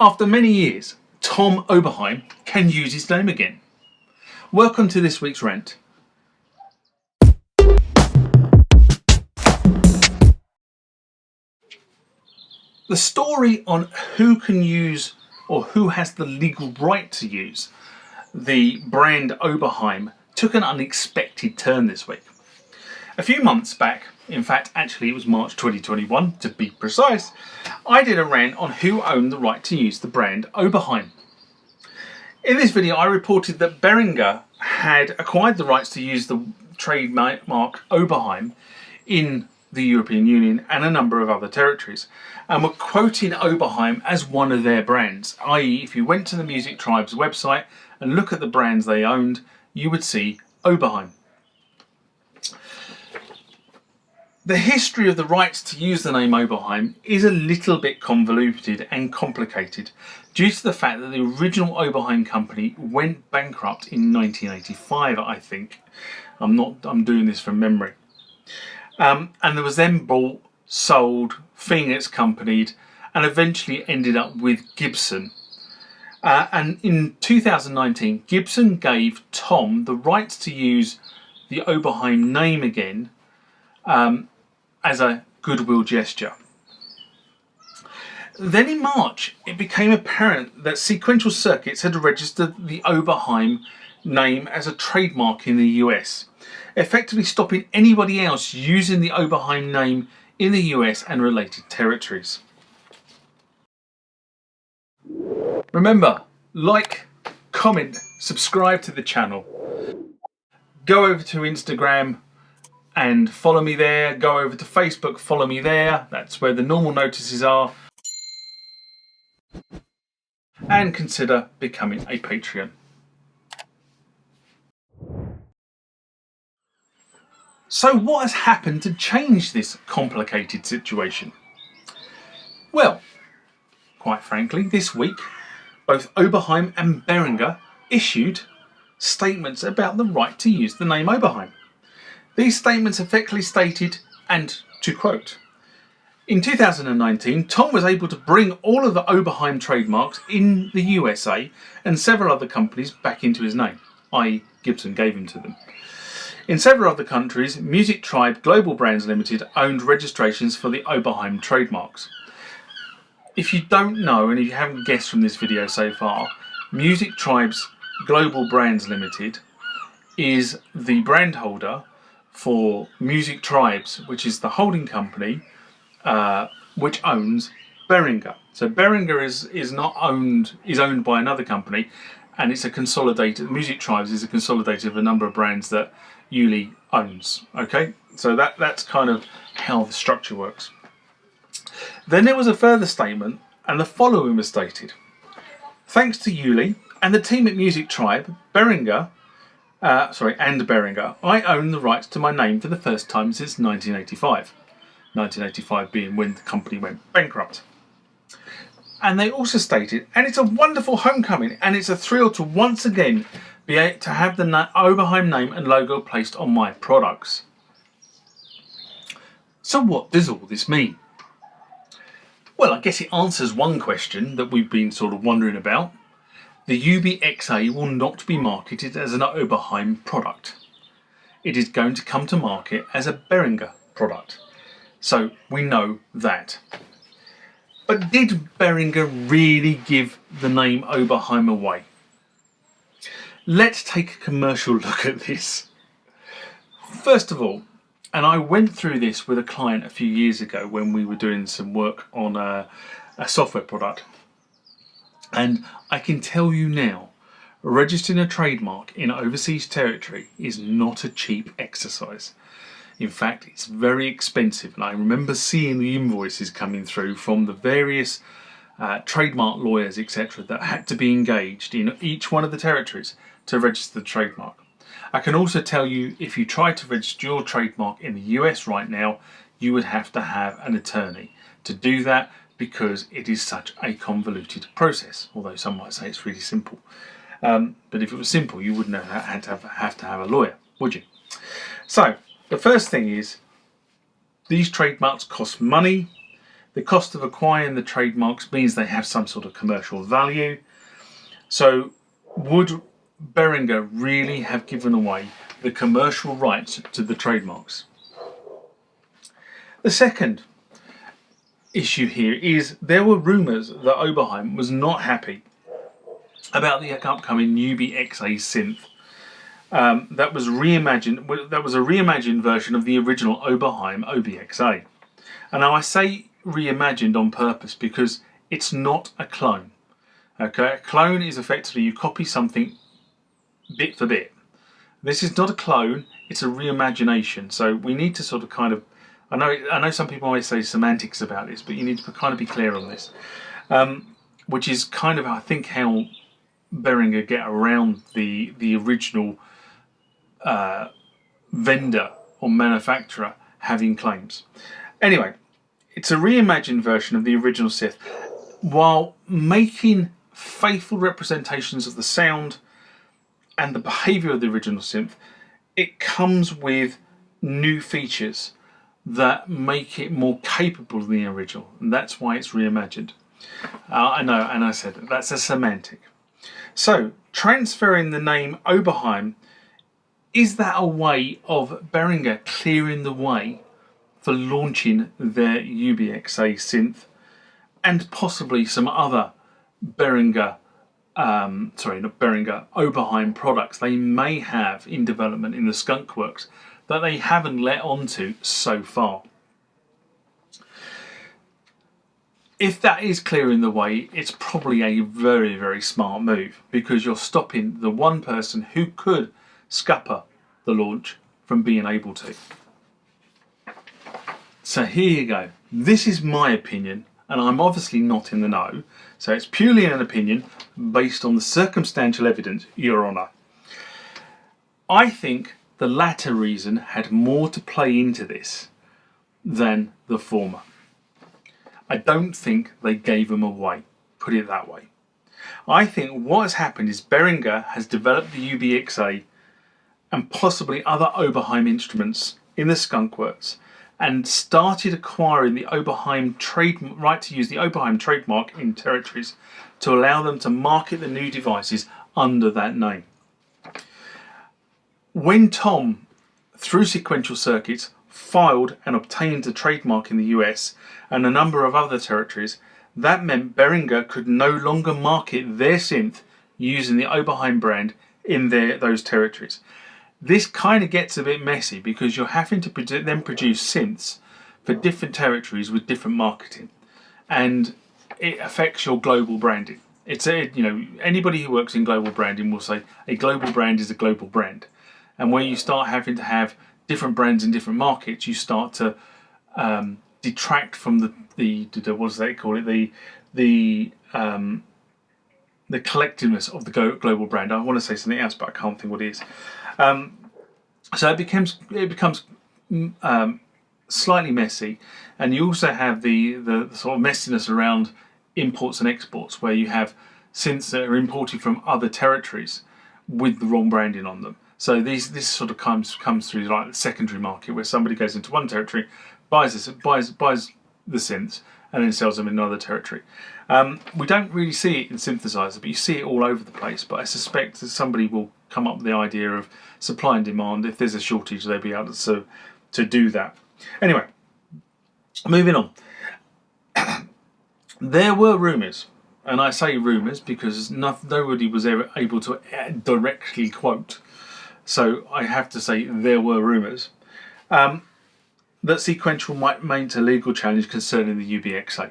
After many years, Tom Oberheim can use his name again. Welcome to this week's Rant. The story on who can use or who has the legal right to use the brand Oberheim took an unexpected turn this week. A few months back, in fact actually it was March 2021 to be precise, I did a rant on who owned the right to use the brand Oberheim. In this video I reported that Behringer had acquired the rights to use the trademark Oberheim in the European Union and a number of other territories, and were quoting Oberheim as one of their brands, i.e. if you went to the Music Tribes website and look at the brands they owned, you would see Oberheim. The history of the rights to use the name Oberheim is a little bit convoluted and complicated due to the fact that the original Oberheim company went bankrupt in 1985, I think. I'm doing this from memory. And there was then bought, sold, Phoenix companied, and eventually ended up with Gibson. And in 2019, Gibson gave Tom the rights to use the Oberheim name again as a goodwill gesture. Then in March, it became apparent that Sequential Circuits had registered the Oberheim name as a trademark in the US, effectively stopping anybody else using the Oberheim name in the US and related territories. Remember, like, comment, subscribe to the channel. Go over to Instagram and follow me there. Go over to Facebook, follow me there. That's where the normal notices are. And consider becoming a Patreon. So what has happened to change this complicated situation? Well, quite frankly, this week, both Oberheim and Behringer issued statements about the right to use the name Oberheim. These statements effectively stated, and to quote, in 2019, Tom was able to bring all of the Oberheim trademarks in the USA and several other companies back into his name, i.e. Gibson gave him to them. In several other countries, Music Tribe Global Brands Limited owned registrations for the Oberheim trademarks. If you don't know, and if you haven't guessed from this video so far, Music Tribes Global Brands Limited is the brand holder for Music Tribes, which is the holding company which owns Behringer. So Behringer is owned by another company, and it's a consolidated. Music Tribes is a consolidated of a number of brands that Yuli owns. Okay, so that's kind of how the structure works. Then there was a further statement, and the following was stated: thanks to Yuli and the team at Music Tribe, Behringer, I own the rights to my name for the first time since 1985. 1985 being when the company went bankrupt. And they also stated, and it's a wonderful homecoming, and it's a thrill to once again be able to have the Oberheim name and logo placed on my products. So what does all this mean? Well, I guess it answers one question that we've been sort of wondering about. The UBXA will not be marketed as an Oberheim product. It is going to come to market as a Behringer product. So we know that. But did Behringer really give the name Oberheim away? Let's take a commercial look at this. First of all, and I went through this with a client a few years ago when we were doing some work on a software product. And I can tell you now, registering a trademark in overseas territory is not a cheap exercise. In fact, it's very expensive, and I remember seeing the invoices coming through from the various trademark lawyers, etc., that had to be engaged in each one of the territories to register the trademark. I can also tell you, if you try to register your trademark in the US right now, you would have to have an attorney to do that because it is such a convoluted process, although some might say it's really simple. But if it was simple, you wouldn't have to have a lawyer, would you? So, the first thing is, these trademarks cost money. The cost of acquiring the trademarks means they have some sort of commercial value. So would Behringer really have given away the commercial rights to the trademarks? The second issue here is there were rumours that Oberheim was not happy about the upcoming Newbie XA synth. That was reimagined. That was a reimagined version of the original Oberheim OBXA. And now I say reimagined on purpose because it's not a clone. Okay, a clone is effectively you copy something bit for bit. This is not a clone; it's a reimagination. So we need to sort of kind of. I know some people always say semantics about this, but you need to kind of be clear on this, which is kind of I think how Behringer get around the original vendor or manufacturer having claims. Anyway, it's a reimagined version of the original synth, while making faithful representations of the sound and the behaviour of the original synth. It comes with new features that make it more capable than the original, and that's why it's reimagined. I know, and I said that's a semantic. So, transferring the name Oberheim, is that a way of Behringer clearing the way for launching their UBXA synth and possibly some other Behringer, Oberheim products they may have in development in the skunk works that they haven't let onto so far? If that is clearing the way, it's probably a very, very smart move because you're stopping the one person who could scupper the launch from being able to. So here you go. This is my opinion, and I'm obviously not in the know, so it's purely an opinion based on the circumstantial evidence, Your Honour. I think the latter reason had more to play into this than the former. I don't think they gave them away, put it that way. I think what has happened is Behringer has developed the UBXA and possibly other Oberheim instruments in the skunk works and started acquiring the Oberheim right to use the Oberheim trademark in territories to allow them to market the new devices under that name. When Tom, through Sequential Circuits, filed and obtained a trademark in the US and a number of other territories, that meant Behringer could no longer market their synth using the Oberheim brand in those territories. This kind of gets a bit messy because you're having to then produce synths for different territories with different marketing, and it affects your global branding. It's anybody who works in global branding will say a global brand is a global brand, and when you start having to have different brands in different markets, you start to detract from the what do they call it, the collectiveness of the global brand. I want to say something else, but I can't think what it is. So it becomes slightly messy, and you also have the sort of messiness around imports and exports, where you have synths that are imported from other territories with the wrong branding on them. So this sort of comes through like the secondary market, where somebody goes into one territory, buys the synths, and then sells them in another territory. We don't really see it in synthesizer, but you see it all over the place. But I suspect that somebody will come up with the idea of supply and demand. If there's a shortage, they'll be able to do that. Anyway, moving on. There were rumours, and I say rumours because nobody was ever able to directly quote. So I have to say there were rumours that Sequential might mount a legal challenge concerning the UBXA.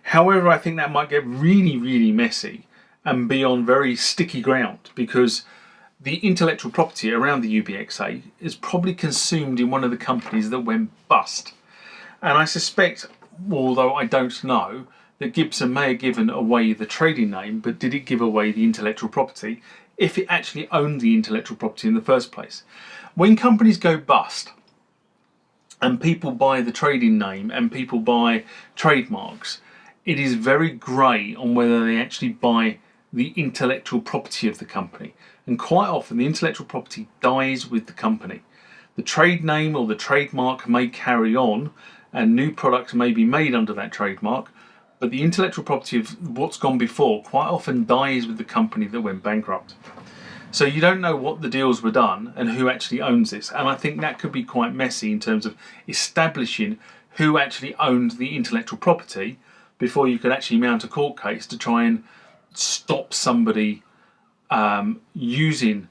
However, I think that might get really, really messy and be on very sticky ground, because the intellectual property around the UBXA is probably consumed in one of the companies that went bust. And I suspect, although I don't know, that Gibson may have given away the trading name, but did it give away the intellectual property if it actually owned the intellectual property in the first place? When companies go bust and people buy the trading name and people buy trademarks, it is very grey on whether they actually buy the intellectual property of the company. And quite often the intellectual property dies with the company. The trade name or the trademark may carry on and new products may be made under that trademark, but the intellectual property of what's gone before quite often dies with the company that went bankrupt. So you don't know what the deals were done and who actually owns this, and I think that could be quite messy in terms of establishing who actually owned the intellectual property before you could actually mount a court case to try and stop somebody using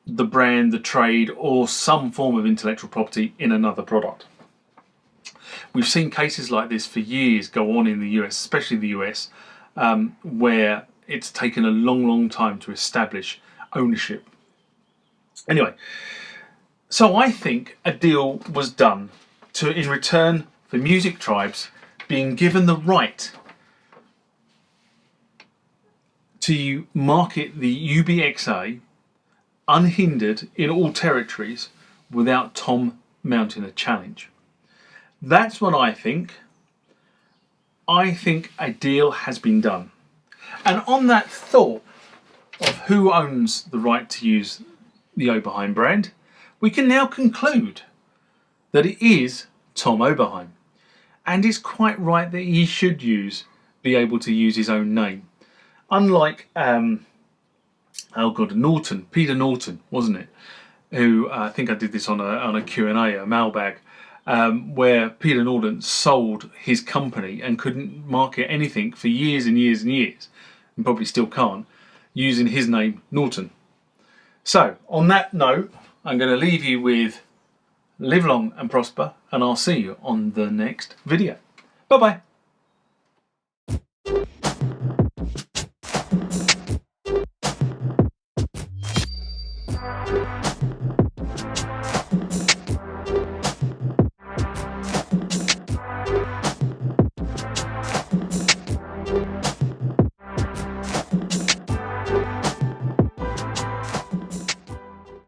the brand, the trade, or some form of intellectual property in another product. We've seen cases like this for years go on in the US, especially the US, where it's taken a long time to establish ownership. Anyway, so I think a deal was done in return for Music Tribes being given the right to market the UBXA unhindered in all territories without Tom mounting a challenge. That's what I think. I think a deal has been done. And on that thought of who owns the right to use the Oberheim brand, we can now conclude that it is Tom Oberheim. And it's quite right that he should be able to use his own name. Unlike Peter Norton, wasn't it? Who I think I did this on a Q&A, a mailbag, where Peter Norton sold his company and couldn't market anything for years and years and years, and probably still can't, using his name Norton. So on that note, I'm going to leave you with live long and prosper, and I'll see you on the next video. Bye bye.